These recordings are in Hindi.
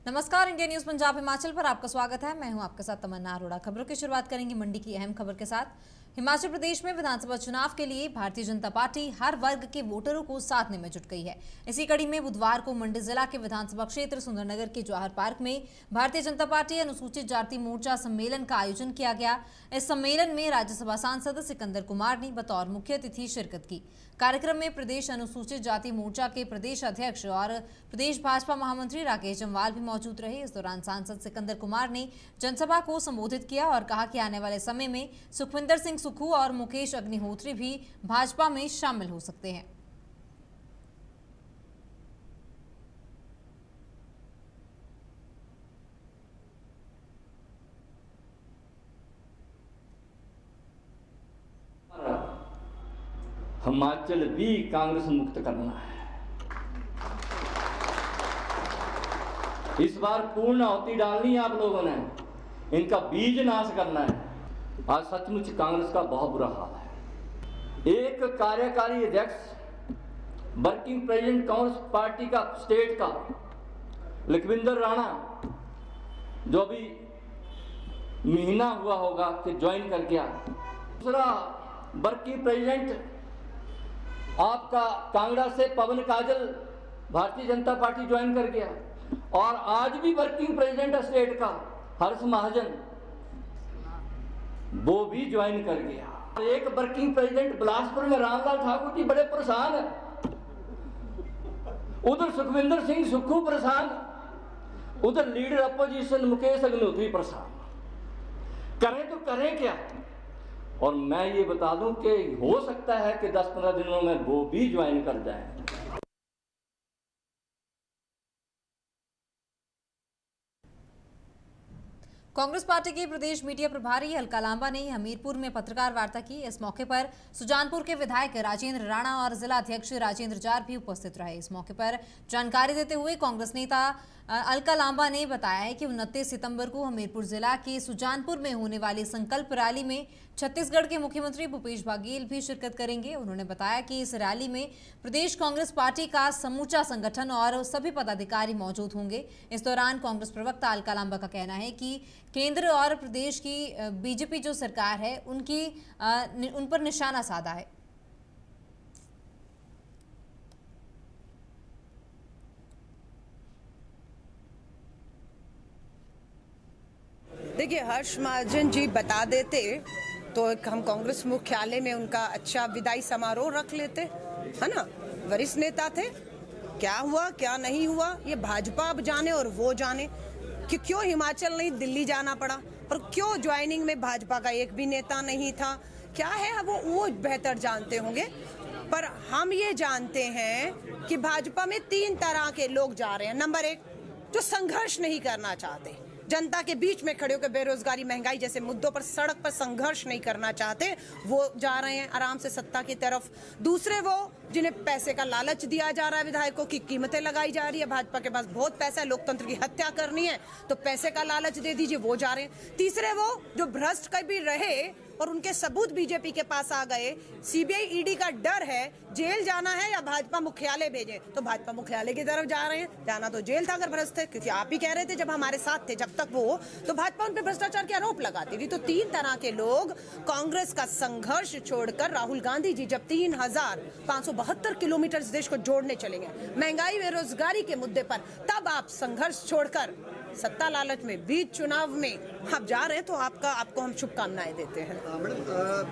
नमस्कार, इंडिया न्यूज पंजाब हिमाचल पर आपका स्वागत है। मैं हूं आपके साथ तमन्ना अरोड़ा। खबरों की शुरुआत करेंगे मंडी की अहम खबर के साथ। हिमाचल प्रदेश में विधानसभा चुनाव के लिए भारतीय जनता पार्टी हर वर्ग के वोटरों को साधने में जुट गई है। इसी कड़ी में बुधवार को मंडी जिला के विधानसभा क्षेत्र सुंदरनगर के जवाहर पार्क में भारतीय जनता पार्टी अनुसूचित जाति मोर्चा सम्मेलन का आयोजन किया गया। इस सम्मेलन में राज्यसभा सांसद सिकंदर कुमार ने बतौर मुख्य अतिथि शिरकत की। कार्यक्रम में प्रदेश अनुसूचित जाति मोर्चा के प्रदेश अध्यक्ष और प्रदेश भाजपा महामंत्री राकेश जम्वाल भी मौजूद रहे। इस दौरान सांसद सिकंदर कुमार ने जनसभा को संबोधित किया और कहा कि आने वाले समय में सुखविंदर सिंह सुक्खू और मुकेश अग्निहोत्री भी भाजपा में शामिल हो सकते हैं। हिमाचल भी कांग्रेस मुक्त करना है। इस बार पूर्ण आहुति डालनी है आप लोगों ने, इनका बीज नाश करना है। आज सचमुच कांग्रेस का बहुत बुरा हाल है। एक कार्यकारी अध्यक्ष वर्किंग प्रेसिडेंट कांग्रेस पार्टी का स्टेट का लखविंदर राणा, जो अभी महीना हुआ होगा कि ज्वाइन कर गया। दूसरा वर्किंग प्रेसिडेंट आपका कांगड़ा से पवन काजल भारतीय जनता पार्टी ज्वाइन कर गया। और आज भी वर्किंग प्रेसिडेंट स्टेट का हर्ष महाजन, वो भी ज्वाइन कर गया। एक वर्किंग प्रेसिडेंट बिलासपुर में रामलाल ठाकुर जी बड़े परेशान है, उधर सुखविंदर सिंह सुक्खू परेशान, उधर लीडर अपोजिशन मुकेश अग्निहोत्री परेशान। करें तो करें क्या? और मैं ये बता दूं कि हो सकता है कि 10-15 दिनों में वो भी ज्वाइन कर जाए। कांग्रेस पार्टी के प्रदेश मीडिया प्रभारी अलका लांबा ने हमीरपुर में पत्रकार वार्ता की। इस मौके पर सुजानपुर के विधायक राजेंद्र राणा और जिला अध्यक्ष राजेंद्र जार भी उपस्थित रहे। इस मौके पर जानकारी देते हुए कांग्रेस नेता अलका लांबा ने बताया कि 29 सितंबर को हमीरपुर जिला के सुजानपुर में होने वाली संकल्प रैली में छत्तीसगढ़ के मुख्यमंत्री भूपेश बघेल भी शिरकत करेंगे। उन्होंने बताया कि इस रैली में प्रदेश कांग्रेस पार्टी का समूचा संगठन और सभी पदाधिकारी मौजूद होंगे। इस दौरान कांग्रेस प्रवक्ता अलका लांबा का कहना है कि केंद्र और प्रदेश की बीजेपी जो सरकार है उन पर निशाना साधा है। देखिए, हर्ष महाजन जी बता देते तो हम कांग्रेस मुख्यालय में उनका अच्छा विदाई समारोह रख लेते, है ना। वरिष्ठ नेता थे, क्या हुआ क्या नहीं हुआ ये भाजपा अब जाने और वो जाने कि क्यों हिमाचल नहीं दिल्ली जाना पड़ा और क्यों ज्वाइनिंग में भाजपा का एक भी नेता नहीं था। क्या है वो बेहतर जानते होंगे, पर हम ये जानते हैं कि भाजपा में 3 तरह के लोग जा रहे हैं। नंबर 1, जो संघर्ष नहीं करना चाहते, जनता के बीच में खड़े होकर बेरोजगारी महंगाई जैसे मुद्दों पर सड़क पर संघर्ष नहीं करना चाहते, वो जा रहे हैं आराम से सत्ता की तरफ। दूसरे वो जिन्हें पैसे का लालच दिया जा रहा है, विधायकों की कीमतें लगाई जा रही है, भाजपा के पास बहुत पैसा है, लोकतंत्र की हत्या करनी है तो पैसे का लालच दे दीजिए, वो जा रहे हैं। तीसरे वो जो भ्रष्ट कभी रहे और उनके सबूत बीजेपी के पास आ गए, सीबीआई ईडी का डर है, जेल जाना है या भाजपा मुख्यालय भेजे, तो भाजपा मुख्यालय की तरफ जा रहे हैं। जाना तो जेल था अगर भ्रष्ट थे, क्योंकि आप ही कह रहे थे जब हमारे साथ थे, जब तक वो तो भाजपा उन पर भ्रष्टाचार के आरोप लगाती थी। तो 3 तरह के लोग कांग्रेस का संघर्ष छोड़कर, राहुल गांधी जी जब 3572 किलोमीटर देश को जोड़ने चलेंगे महंगाई बेरोजगारी के मुद्दे पर, तब आप संघर्ष छोड़कर सत्ता लालच में बीच चुनाव में आप जा रहे हैं, तो आपको हम शुभकामनाएं देते हैं। मैडम,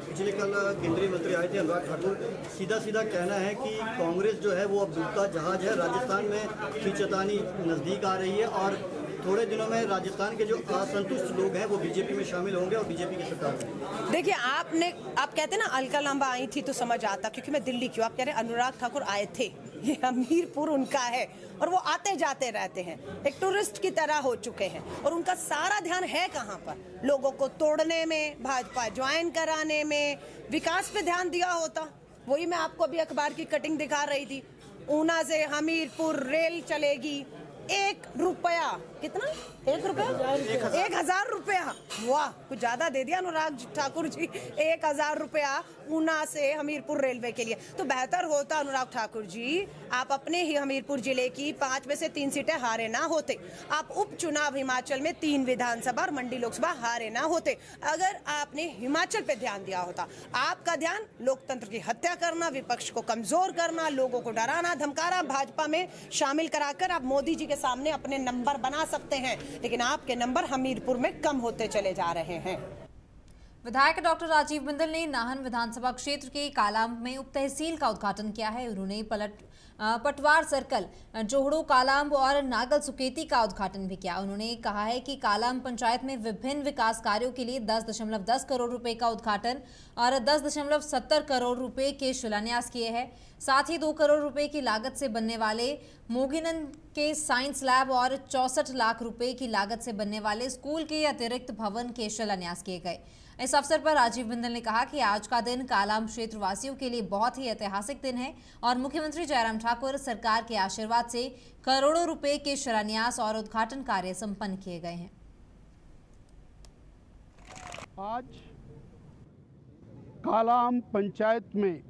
पिछले कल केंद्रीय मंत्री आए थे अनुराग ठाकुर, सीधा कहना है कि कांग्रेस जो है वो अब डूबता जहाज है। राजस्थान में खींचतानी नजदीक आ रही है और थोड़े दिनों में राजस्थान के जो असंतुष्ट लोग हैं वो बीजेपी में शामिल होंगे और बीजेपी की सरकार में। देखिए, आप कहते हैं ना अलका लांबा आई थी तो समझ आता, क्योंकि मैं दिल्ली क्यों, आप कह रहे हैं अनुराग ठाकुर आए थे, ये हमीरपुर उनका है और वो आते जाते रहते हैं, एक टूरिस्ट की तरह हो चुके हैं और उनका सारा ध्यान है कहाँ पर, लोगों को तोड़ने में, भाजपा ज्वाइन कराने में। विकास पे ध्यान दिया होता, वही मैं आपको अभी अखबार की कटिंग दिखा रही थी, ऊना से हमीरपुर रेल चलेगी, 1 रुपया कितना? 1 रुपया, 1000 रुपया। वाह, कुछ ज्यादा दे दिया अनुराग ठाकुर जी। 1000 रुपया ऊना से हमीरपुर रेलवे के लिए। तो बेहतर होता अनुराग ठाकुर जी, आप अपने ही हमीरपुर जिले की 5 में से 3 सीटें हारे ना होते। आप उपचुनाव हिमाचल में 3 विधानसभा और मंडी लोकसभा हारे ना होते। अगर आपने हिमाचल पे ध्यान दिया होता। आपका ध्यान लोकतंत्र की हत्या करना, विपक्ष को कमजोर करना, लोगों को डराना धमकाना, भाजपा में शामिल कराकर आप मोदी जी के सामने अपने नंबर बना सकते हैं, लेकिन आपके नंबर हमीरपुर में कम होते चले जा रहे हैं। विधायक डॉक्टर राजीव बिंदल ने नाहन विधानसभा क्षेत्र के कालाम में उप तहसील का उद्घाटन किया है। उन्होंने पटवार सर्कल, जोहड़ो कालाम और नागल सुकेती का उद्घाटन भी किया। उन्होंने कहा है कि कालाम पंचायत में विभिन्न विकास कार्यों के लिए 10.10 करोड़ रुपए का उद्घाटन और 10.70 करोड़ रुपए के शिलान्यास किए हैं। साथ ही 2 करोड़ रुपए की लागत से बनने वाले मोगीनंद के साइंस लैब और 64 लाख रुपए की लागत से बनने वाले स्कूल के अतिरिक्त भवन के शिलान्यास किए गए। इस अवसर पर राजीव बिंदल ने कहा कि आज का दिन कालाम क्षेत्र वासियों के लिए बहुत ही ऐतिहासिक दिन है और मुख्यमंत्री जयराम ठाकुर सरकार के आशीर्वाद से करोड़ों रुपए के शिलान्यास और उद्घाटन कार्य संपन्न किए गए हैं। आज कालाम पंचायत में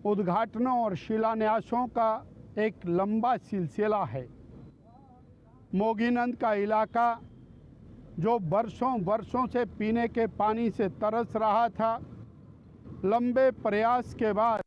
उद्घाटनों और शिलान्यासों का एक लंबा सिलसिला है। मोगीनंद का इलाका जो वर्षों से पीने के पानी से तरस रहा था, लंबे प्रयास के बाद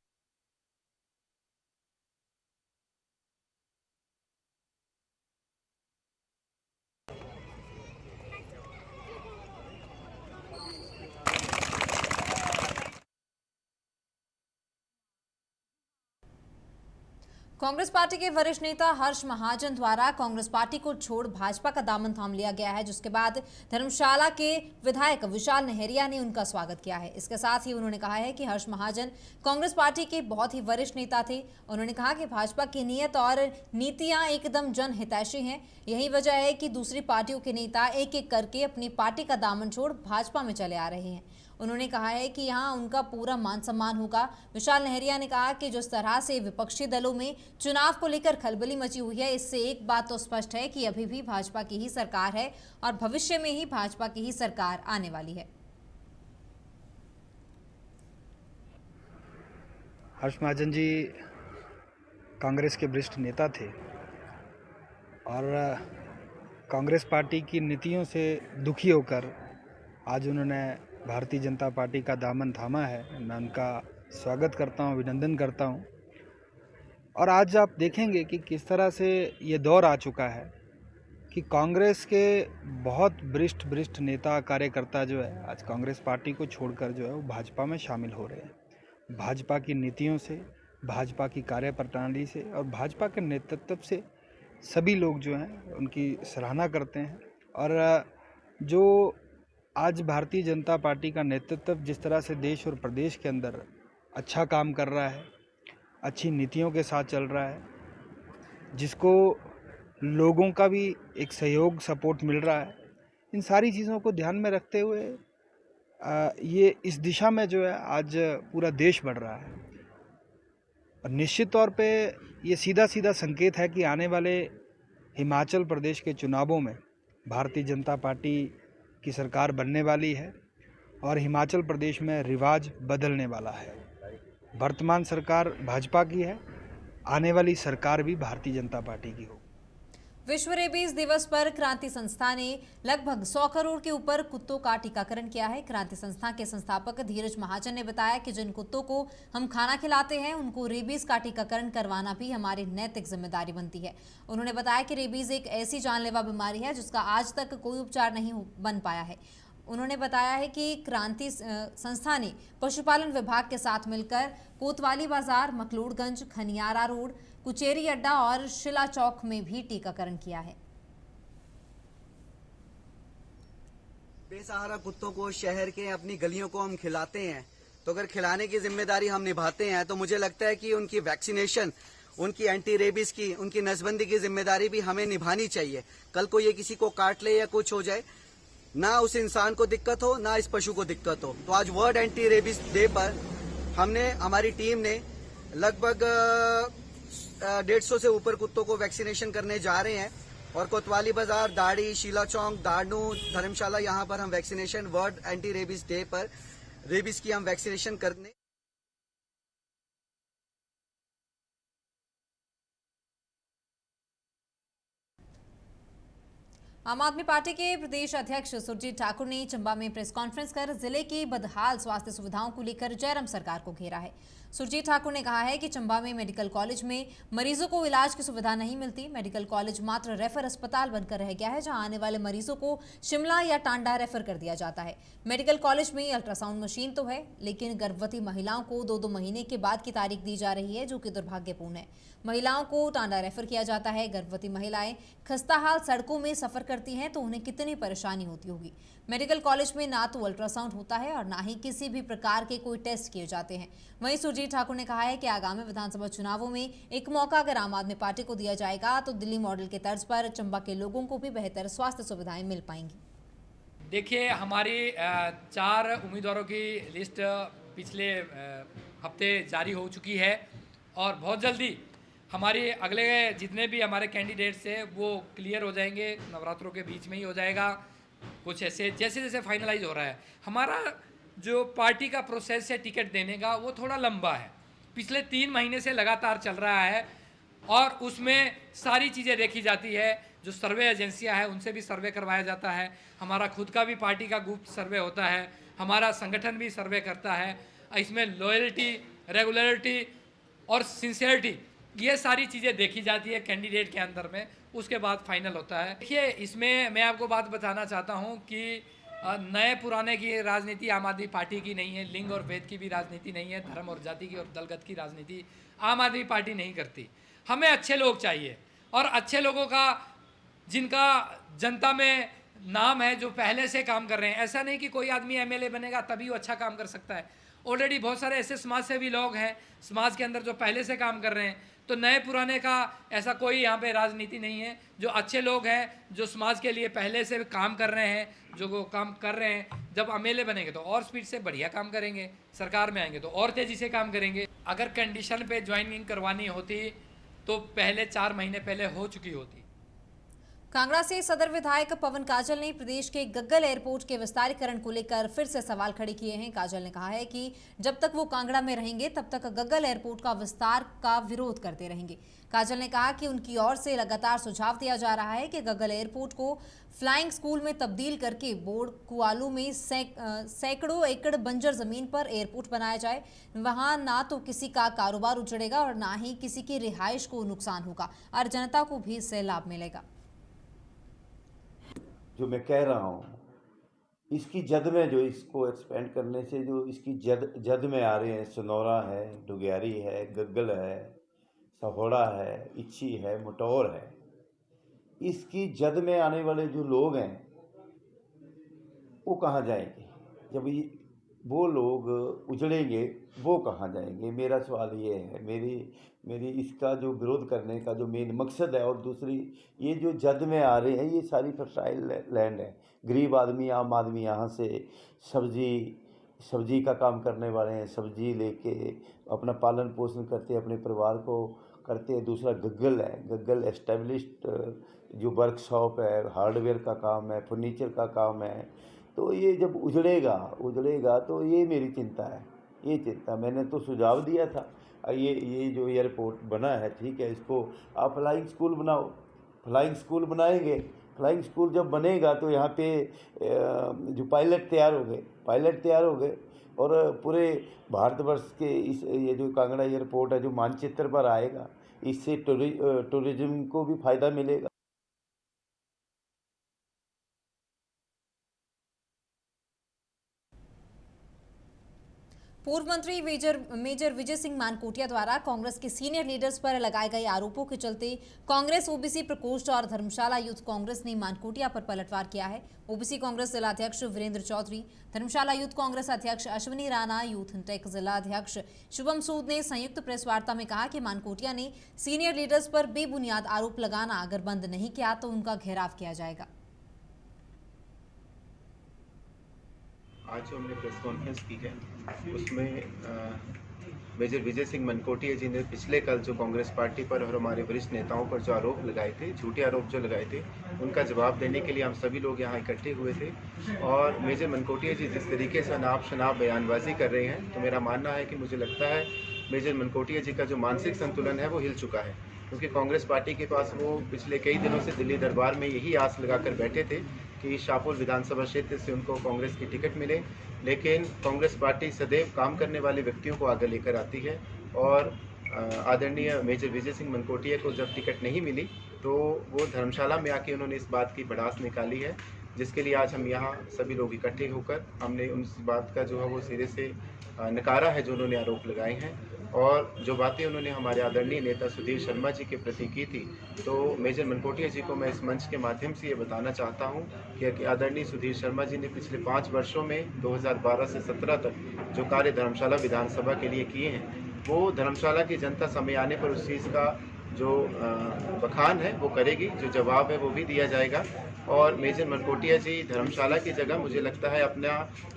कांग्रेस पार्टी के वरिष्ठ नेता हर्ष महाजन द्वारा कांग्रेस पार्टी को छोड़ भाजपा का दामन थाम लिया गया है, जिसके बाद धर्मशाला के विधायक विशाल नहरिया ने उनका स्वागत किया है। इसके साथ ही उन्होंने कहा है कि हर्ष महाजन कांग्रेस पार्टी के बहुत ही वरिष्ठ नेता थे। उन्होंने कहा कि भाजपा की नीयत और नीतियां एकदम जनहितैषी हैं। यही वजह है कि दूसरी पार्टियों के नेता एक एक करके अपनी पार्टी का दामन छोड़ भाजपा में चले आ रहे हैं। उन्होंने कहा है कि यहां उनका पूरा मान सम्मान होगा। विशाल नहरिया ने कहा कि जिस तरह से विपक्षी दलों में चुनाव को लेकर खलबली मची हुई है, इससे एक बात तो स्पष्ट है कि अभी भी भाजपा की ही सरकार है और भविष्य में ही भाजपा की ही सरकार आने वाली है। हर्ष महाजन जी कांग्रेस के वरिष्ठ नेता थे और कांग्रेस पार्टी की नीतियों से दुखी होकर आज उन्होंने भारतीय जनता पार्टी का दामन थामा है। मैं उनका स्वागत करता हूं, अभिनंदन करता हूं। और आज आप देखेंगे कि किस तरह से ये दौर आ चुका है कि कांग्रेस के बहुत वरिष्ठ नेता कार्यकर्ता जो है आज कांग्रेस पार्टी को छोड़कर जो है वो भाजपा में शामिल हो रहे हैं। भाजपा की नीतियों से, भाजपा की कार्यप्रणाली से और भाजपा के नेतृत्व से सभी लोग जो हैं उनकी सराहना करते हैं। और जो आज भारतीय जनता पार्टी का नेतृत्व जिस तरह से देश और प्रदेश के अंदर अच्छा काम कर रहा है, अच्छी नीतियों के साथ चल रहा है, जिसको लोगों का भी एक सहयोग सपोर्ट मिल रहा है, इन सारी चीज़ों को ध्यान में रखते हुए ये इस दिशा में जो है आज पूरा देश बढ़ रहा है। और निश्चित तौर पे ये सीधा संकेत है कि आने वाले हिमाचल प्रदेश के चुनावों में भारतीय जनता पार्टी की सरकार बनने वाली है और हिमाचल प्रदेश में रिवाज बदलने वाला है। वर्तमान सरकार भाजपा की है, आने वाली सरकार भी भारतीय जनता पार्टी की हो। विश्व रेबीज दिवस पर क्रांति संस्था ने लगभग 100 करोड़ के ऊपर कुत्तों का टीकाकरण किया है। क्रांति संस्था के संस्थापक धीरज महाजन ने बताया कि जिन कुत्तों को हम खाना खिलाते हैं उनको रेबीज का टीकाकरण करवाना भी हमारी नैतिक जिम्मेदारी बनती है। उन्होंने बताया कि रेबीज एक ऐसी जानलेवा बीमारी है जिसका आज तक कोई उपचार नहीं बन पाया है। उन्होंने बताया है कि क्रांति संस्था ने पशुपालन विभाग के साथ मिलकर कोतवाली बाजार, मकलूड़गंज, खनियारा रोड, कुचेरी अड्डा और शिला चौक में भी टीकाकरण किया है। बेसहारा कुत्तों को शहर के अपनी गलियों को हम खिलाते हैं, तो अगर खिलाने की जिम्मेदारी हम निभाते हैं तो मुझे लगता है कि उनकी वैक्सीनेशन, उनकी एंटी रेबीज की, उनकी नसबंदी की जिम्मेदारी भी हमें निभानी चाहिए। कल को ये किसी को काट ले या कुछ हो जाए, ना उस इंसान को दिक्कत हो ना इस पशु को दिक्कत हो। तो आज वर्ल्ड एंटी रेबीज डे पर हमारी टीम ने लगभग 150 से ऊपर कुत्तों को वैक्सीनेशन करने जा रहे हैं और कोतवाली बाजार, दाड़ी, शीला चौक, दाड़ू, धर्मशाला, यहाँ पर हम vaccination world anti rabies day पर रेबीज की हम वैक्सीनेशन करने। आम आदमी पार्टी के प्रदेश अध्यक्ष सुरजीत ठाकुर ने चंबा में प्रेस कॉन्फ्रेंस कर जिले की बदहाल स्वास्थ्य सुविधाओं को लेकर जयराम सरकार को घेरा है। सुरजीत ठाकुर ने कहा है कि चंबा में मेडिकल कॉलेज में मरीजों को इलाज की सुविधा नहीं मिलती। मेडिकल कॉलेज मात्र रेफर अस्पताल बनकर रह गया है, जहां आने वाले मरीजों को शिमला या टांडा रेफर कर दिया जाता है। मेडिकल कॉलेज में अल्ट्रासाउंड मशीन तो है, लेकिन गर्भवती महिलाओं को 2-2 महीने के बाद की तारीख दी जा रही है, जो कि दुर्भाग्यपूर्ण है। महिलाओं को टांडा रेफर किया जाता है। गर्भवती महिलाएं खस्ताहाल सड़कों में सफर करती हैं तो उन्हें कितनी परेशानी होती होगी। मेडिकल कॉलेज में ना तो अल्ट्रासाउंड होता है और ना ही किसी भी प्रकार के कोई टेस्ट किए जाते हैं। वहीं सुरजीत ठाकुर ने कहा है कि आगामी विधानसभा चुनावों में एक मौका अगर आम आदमी पार्टी को दिया जाएगा तो दिल्ली मॉडल के तर्ज पर चंबा के लोगों को भी बेहतर स्वास्थ्य सुविधाएं मिल पाएंगी। देखिए, हमारी 4 उम्मीदवारों की लिस्ट पिछले हफ्ते जारी हो चुकी है और बहुत जल्दी हमारे अगले जितने भी हमारे कैंडिडेट्स हैं वो क्लियर हो जाएंगे। नवरात्रों के बीच में ही हो जाएगा। कुछ ऐसे जैसे जैसे फाइनलाइज हो रहा है। हमारा जो पार्टी का प्रोसेस है टिकट देने का, वो थोड़ा लंबा है। पिछले 3 महीने से लगातार चल रहा है और उसमें सारी चीज़ें देखी जाती है। जो सर्वे एजेंसियां हैं उनसे भी सर्वे करवाया जाता है। हमारा खुद का भी पार्टी का गुप्त सर्वे होता है। हमारा संगठन भी सर्वे करता है। इसमें लॉयल्टी, रेगुलरिटी और सिंसियरिटी, ये सारी चीज़ें देखी जाती है कैंडिडेट के अंदर में। उसके बाद फाइनल होता है। देखिए, इसमें मैं आपको बात बताना चाहता हूँ कि नए पुराने की राजनीति आम आदमी पार्टी की नहीं है। लिंग और भेद की भी राजनीति नहीं है। धर्म और जाति की और दलगत की राजनीति आम आदमी पार्टी नहीं करती। हमें अच्छे लोग चाहिए और अच्छे लोगों का, जिनका जनता में नाम है, जो पहले से काम कर रहे हैं। ऐसा नहीं कि कोई आदमी एमएलए बनेगा तभी वो अच्छा काम कर सकता है। ऑलरेडी बहुत सारे ऐसे समाज सेवी लोग हैं समाज के अंदर जो पहले से काम कर रहे हैं। तो नए पुराने का ऐसा कोई यहाँ पे राजनीति नहीं है। जो अच्छे लोग हैं, जो समाज के लिए पहले से काम कर रहे हैं, जो वो काम कर रहे हैं, जब एमएलए बनेंगे तो और स्पीड से बढ़िया काम करेंगे। सरकार में आएंगे तो और तेज़ी से काम करेंगे। अगर कंडीशन पे ज्वाइनिंग करवानी होती तो पहले 4 महीने पहले हो चुकी होती। कांगड़ा से सदर विधायक पवन काजल ने प्रदेश के गग्गल एयरपोर्ट के विस्तारीकरण को लेकर फिर से सवाल खड़े किए हैं। काजल ने कहा है कि जब तक वो कांगड़ा में रहेंगे तब तक गग्गल एयरपोर्ट का विस्तार का विरोध करते रहेंगे। काजल ने कहा कि उनकी ओर से लगातार सुझाव दिया जा रहा है कि गग्गल एयरपोर्ट को फ्लाइंग स्कूल में तब्दील करके बोर्ड कुआलू में सैकड़ों एकड़ बंजर जमीन पर एयरपोर्ट बनाया जाए। वहां ना तो किसी का कारोबार उजड़ेगा और ना ही किसी की रिहाइश को नुकसान होगा और जनता को भी इससे लाभ मिलेगा। जो मैं कह रहा हूँ, इसकी जद में जो इसको एक्सपेंड करने से जो इसकी जद में आ रहे हैं, सनौरा है, डुगियारी है, गग्गल है, सहोड़ा है, इच्छी है, मटौर है, इसकी जद में आने वाले जो लोग हैं वो कहाँ जाएंगे? जब वो लोग उजड़ेंगे वो कहाँ जाएंगे? मेरा सवाल ये है। मेरी इसका जो विरोध करने का जो मेन मकसद है। और दूसरी, ये जो जद में आ रहे हैं ये सारी फर्टाइल लैंड है। गरीब आदमी, आम आदमी यहाँ से सब्जी का काम करने वाले हैं। सब्जी लेके अपना पालन पोषण करते, अपने परिवार को करते हैं। दूसरा गग्गल है। गग्गल एस्टेब्लिश्ड जो वर्कशॉप है, हार्डवेयर का काम है, फर्नीचर का काम है। तो ये जब उजड़ेगा तो ये मेरी चिंता है। ये चिंता मैंने तो सुझाव दिया था। ये जो एयरपोर्ट बना है, ठीक है, इसको आप फ्लाइंग स्कूल बनाओ। फ्लाइंग स्कूल बनाएंगे, फ्लाइंग स्कूल जब बनेगा तो यहाँ पे जो पायलट तैयार हो गए और पूरे भारतवर्ष के ये जो कांगड़ा एयरपोर्ट है जो मानचित्र पर आएगा, इससे टूरिज्म को भी फायदा मिलेगा। पूर्व मंत्री मेजर विजय सिंह मानकोटिया द्वारा कांग्रेस के सीनियर लीडर्स पर लगाए गए आरोपों के चलते कांग्रेस ओबीसी प्रकोष्ठ और धर्मशाला यूथ कांग्रेस ने मानकोटिया पर पलटवार किया है। ओबीसी कांग्रेस जिलाध्यक्ष वीरेंद्र चौधरी, धर्मशाला यूथ कांग्रेस अध्यक्ष अश्विनी राणा, यूथ इंटेक जिलाध्यक्ष शुभम सूद ने संयुक्त प्रेस वार्ता में कहा कि मानकोटिया ने सीनियर लीडर्स पर बेबुनियाद आरोप लगाना अगर बंद नहीं किया तो उनका घेराव किया जाएगा। आज जो हमने प्रेस कॉन्फ्रेंस की है उसमें मेजर विजय सिंह मनकोटिया जी ने पिछले कल जो कांग्रेस पार्टी पर और हमारे वरिष्ठ नेताओं पर जो आरोप लगाए थे, झूठे आरोप जो लगाए थे, उनका जवाब देने के लिए हम सभी लोग यहाँ इकट्ठे हुए थे। और मेजर मनकोटिया जी जिस तरीके से अनाप शनाप बयानबाजी कर रहे हैं, तो मेरा मानना है कि मुझे लगता है मेजर मनकोटिया जी का जो मानसिक संतुलन है वो हिल चुका है, क्योंकि कांग्रेस पार्टी के पास वो पिछले कई दिनों से दिल्ली दरबार में यही आस लगाकर बैठे थे कि शाहपुर विधानसभा क्षेत्र से उनको कांग्रेस की टिकट मिले, लेकिन कांग्रेस पार्टी सदैव काम करने वाले व्यक्तियों को आगे लेकर आती है। और आदरणीय मेजर विजय सिंह मनकोटिया को जब टिकट नहीं मिली तो वो धर्मशाला में आके उन्होंने इस बात की भड़ास निकाली है, जिसके लिए आज हम यहाँ सभी लोग इकट्ठे होकर हमने उस बात का जो है वो सिरे से नकारा है जो उन्होंने आरोप लगाए हैं। और जो बातें उन्होंने हमारे आदरणीय नेता सुधीर शर्मा जी के प्रति की थी, तो मेजर मनकोटिया जी को मैं इस मंच के माध्यम से ये बताना चाहता हूँ कि आदरणीय सुधीर शर्मा जी ने पिछले 5 वर्षों में 2012 से 17 तक जो कार्य धर्मशाला विधानसभा के लिए किए हैं, वो धर्मशाला की जनता समय आने पर उस चीज़ का जो बखान है वो करेगी, जो जवाब है वो भी दिया जाएगा। और मेजर मनकोटिया जी धर्मशाला की जगह मुझे लगता है अपना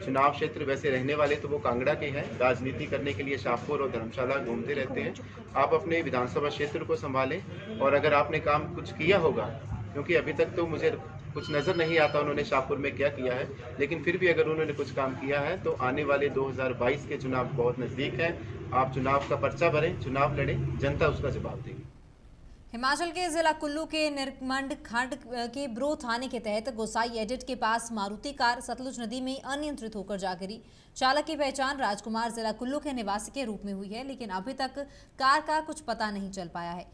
चुनाव क्षेत्र, वैसे रहने वाले तो वो कांगड़ा के हैं, राजनीति करने के लिए शाहपुर और धर्मशाला घूमते रहते हैं। आप अपने विधानसभा क्षेत्र को संभालें और अगर आपने काम कुछ किया होगा, क्योंकि अभी तक तो मुझे कुछ नज़र नहीं आता उन्होंने शाहपुर में क्या किया है, लेकिन फिर भी अगर उन्होंने कुछ काम किया है तो आने वाले 2022 के चुनाव बहुत नज़दीक हैं। आप चुनाव का पर्चा भरें, चुनाव लड़ें, जनता उसका जवाब देगी। हिमाचल के जिला कुल्लू के निरमंड खंड के ब्रो थाने के तहत गोसाई एडिट के पास मारुति कार सतलुज नदी में अनियंत्रित होकर जा गिरी। चालक की पहचान राजकुमार जिला कुल्लू के निवासी के रूप में हुई है, लेकिन अभी तक कार का कुछ पता नहीं चल पाया है।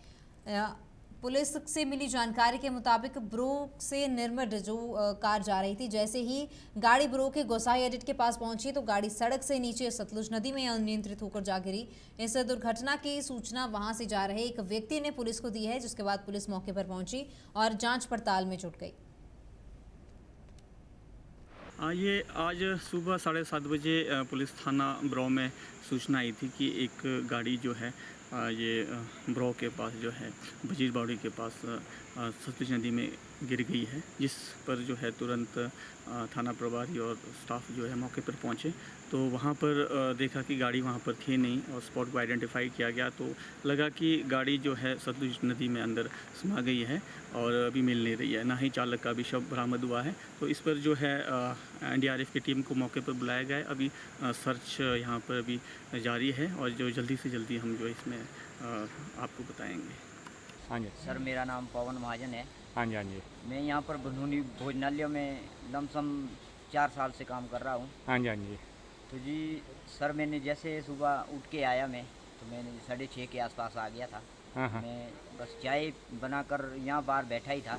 पुलिस से मिली जानकारी के मुताबिक ब्रो से निर्मड जो कार जा रही थी, जैसे ही गाड़ी ब्रो के गोसाई एडिट के पास पहुंची तो गाड़ी सड़क से नीचे सतलुज नदी में अनियंत्रित होकर जा गिरी। इस दुर्घटना की सूचना वहां से जा रहे एक व्यक्ति ने पुलिस को दी है, जिसके बाद पुलिस मौके पर पहुंची और जांच पड़ताल में जुट गई। ये आज सुबह 7:30 बजे पुलिस थाना ब्रो में सूचना आई थी कि एक गाड़ी जो है ये ब्रो के पास जो है बजीर बाड़ी के पास सतलुज नदी में गिर गई है, जिस पर जो है तुरंत थाना प्रभारी और स्टाफ जो है मौके पर पहुंचे तो वहां पर देखा कि गाड़ी वहां पर थी नहीं और स्पॉट को आइडेंटिफाई किया गया तो लगा कि गाड़ी जो है सतलुज नदी में अंदर समा गई है और अभी मिल नहीं रही है, ना ही चालक का भी शव बरामद हुआ है। तो इस पर जो है NDRF की टीम को मौके पर बुलाया गया है। अभी सर्च यहाँ पर अभी जारी है और जो जल्दी से जल्दी हम जो इसमें आपको बताएंगे। हाँ जी सर, मेरा नाम पवन महाजन है। हाँ जी हाँ जी मैं यहाँ पर बंधूनी भोजनालय में लमसम 4 साल से काम कर रहा हूँ। हाँ जी हाँ जी तो जी सर, मैंने जैसे सुबह उठ के आया मैं तो मैंने 6:30 के आसपास आ गया था। हाँ। मैं बस चाय बनाकर यहाँ बाहर बैठा ही था,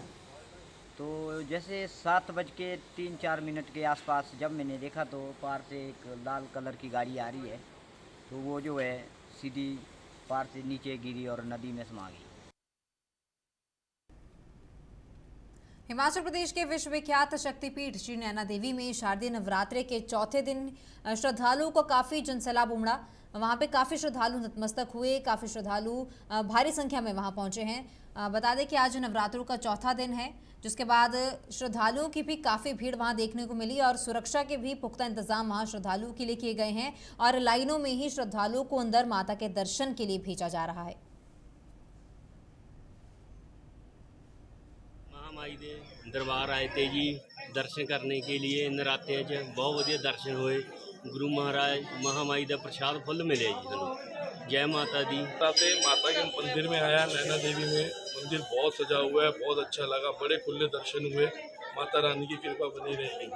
तो जैसे 7:03-4 के आसपास जब मैंने देखा तो पार से एक लाल कलर की गाड़ी आ रही है, तो वो जो है सीधी पार से नीचे गिरी और नदी में समा गई। हिमाचल प्रदेश के विश्वविख्यात शक्तिपीठ श्री नैना देवी में शारदीय नवरात्रे के चौथे दिन श्रद्धालुओं को काफ़ी जनसैलाब उमड़ा। वहां पे काफ़ी श्रद्धालु नतमस्तक हुए, काफ़ी श्रद्धालु भारी संख्या में वहां पहुंचे हैं। बता दें कि आज नवरात्रों का चौथा दिन है, जिसके बाद श्रद्धालुओं की भी काफ़ी भीड़ वहां देखने को मिली और सुरक्षा के भी पुख्ता इंतजाम वहां श्रद्धालुओं के लिए किए गए हैं और लाइनों में ही श्रद्धालुओं को अंदर माता के दर्शन के लिए भेजा जा रहा है। माई दे दरबार आए थे जी दर्शन करने के लिए। नरात्यां च बहुत वधिया दर्शन हुए। गुरु महाराज महामाई का प्रसाद फुल मिले जी सानू। जय माता दी। माता के मंदिर में आया, नैना देवी में मंदिर बहुत सजा हुआ है, बहुत अच्छा लगा, बड़े खुले दर्शन हुए। माता रानी की कृपा बनी रहेगी।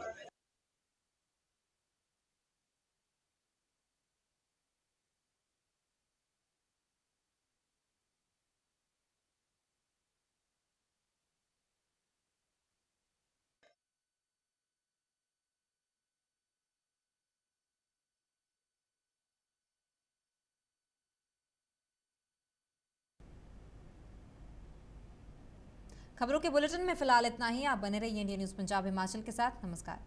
खबरों के बुलेटिन में फिलहाल इतना ही। आप बने रहिए इंडिया न्यूज़ पंजाब हिमाचल के साथ। नमस्कार।